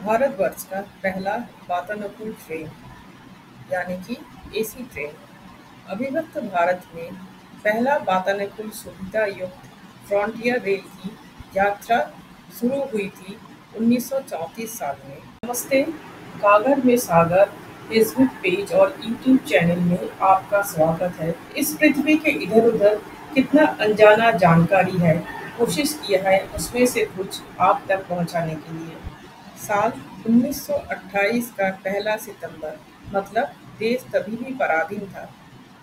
भारतवर्ष का पहला वातानुकूल ट्रेन यानी कि एसी ट्रेन। अविभक्त भारत में पहला वातानुकूल सुविधा युक्त फ्रंटियर रेल की यात्रा शुरू हुई थी 1934 साल में। नमस्ते, कागर में सागर फेसबुक पेज और यूट्यूब चैनल में आपका स्वागत है। इस पृथ्वी के इधर उधर कितना अनजाना जानकारी है, कोशिश किया है उसमें से कुछ आप तक पहुंचाने के लिए। साल 1928 का पहला सितंबर, मतलब देश तभी भी पराधीन था।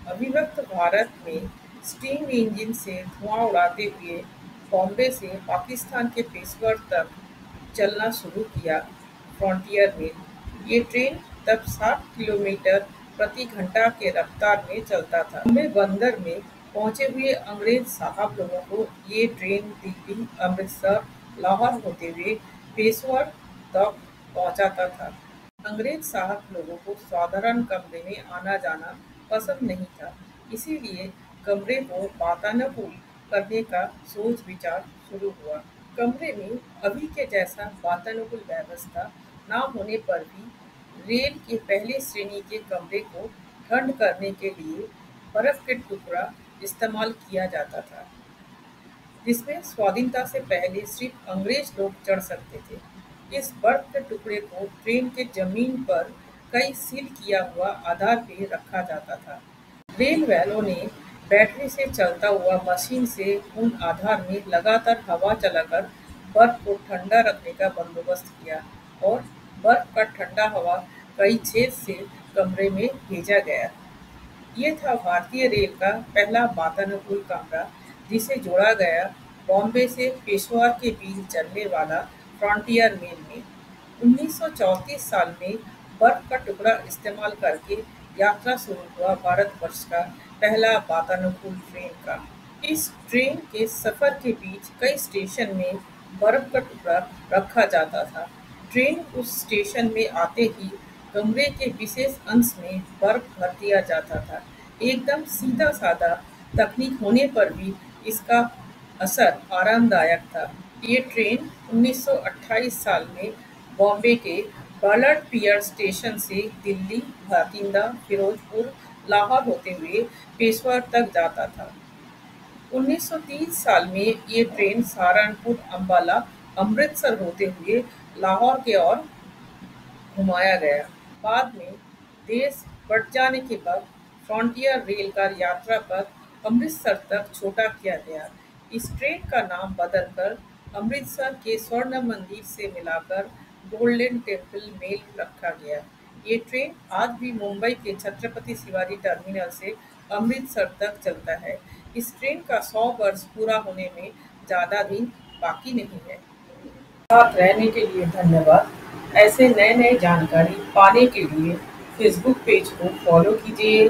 अविभक्त भारत में स्टीम इंजन से धुआं उड़ाते हुए बॉम्बे से पाकिस्तान के पेशवर तक चलना शुरू किया फ्रंटियर रेल। ये ट्रेन तब 60 किलोमीटर प्रति घंटा के रफ्तार में चलता था। बॉम्बे बंदर में पहुंचे हुए अंग्रेज साहब लोगों को ये ट्रेन दिल्ली, अमृतसर, लाहौर होते हुए पेशवर तक पहुंचाता था। अंग्रेज साहब लोगों को साधारण कमरे में आना जाना पसंद नहीं था, इसीलिए कमरे को वातानुकूल करने का सोच विचार शुरू हुआ। कमरे में अभी के जैसा वातानुकूल व्यवस्था न होने पर भी रेल के पहले श्रेणी के कमरे को ठंड करने के लिए बर्फ के टुकड़ा इस्तेमाल किया जाता था, जिसमें स्वाधीनता से पहले सिर्फ अंग्रेज लोग चढ़ सकते थे। इस बर्फ के टुकड़े को ट्रेन के जमीन पर कई सील किया हुआ आधार पे रखा जाता था। रेल वालों ने बैटरी से चलता हुआ मशीन से उन आधार में लगातार हवा चलाकर बर्फ को ठंडा रखने का बंदोबस्त किया और बर्फ का ठंडा हवा कई छेद से कमरे में भेजा गया। ये था भारतीय रेल का पहला वातानुकूल कमरा, जिसे जोड़ा गया बॉम्बे से पेशवार के बीच चलने वाला फ्रंटियर मेल में। 1934 साल में बर्फ का टुकड़ा इस्तेमाल करके यात्रा शुरू हुआ भारतवर्ष का पहला वातानुकूल ट्रेन का। इस ट्रेन के सफर के बीच कई स्टेशन में बर्फ का टुकड़ा रखा जाता था। ट्रेन उस स्टेशन में आते ही कमरे के विशेष अंश में बर्फ भर दिया जाता था। एकदम सीधा साधा तकनीक होने पर भी इसका असर आरामदायक था। ये ट्रेन 1928 साल में बॉम्बे के बर्नर्ड पियर स्टेशन से दिल्ली, भातिंदा, फिरोजपुर, लाहौर होते हुए पेशवर तक जाता था। 1930 साल में ये ट्रेन सहारनपुर, अंबाला, अमृतसर होते हुए लाहौर के ओर घुमाया गया। बाद में देश बट जाने के बाद फ्रंटियर रेल का यात्रा पथ अमृतसर तक छोटा किया गया। इस ट्रेन का नाम बदलकर अमृतसर के स्वर्ण मंदिर से मिलाकर गोल्डन टेम्पल मेल रखा गया। ये ट्रेन आज भी मुंबई के छत्रपति शिवाजी टर्मिनल से अमृतसर तक चलता है। इस ट्रेन का 100 वर्ष पूरा होने में ज़्यादा दिन बाकी नहीं है। साथ रहने के लिए धन्यवाद। ऐसे नए नए जानकारी पाने के लिए फेसबुक पेज को फॉलो कीजिए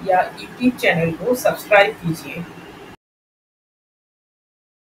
या यूट्यूब चैनल को सब्सक्राइब कीजिए।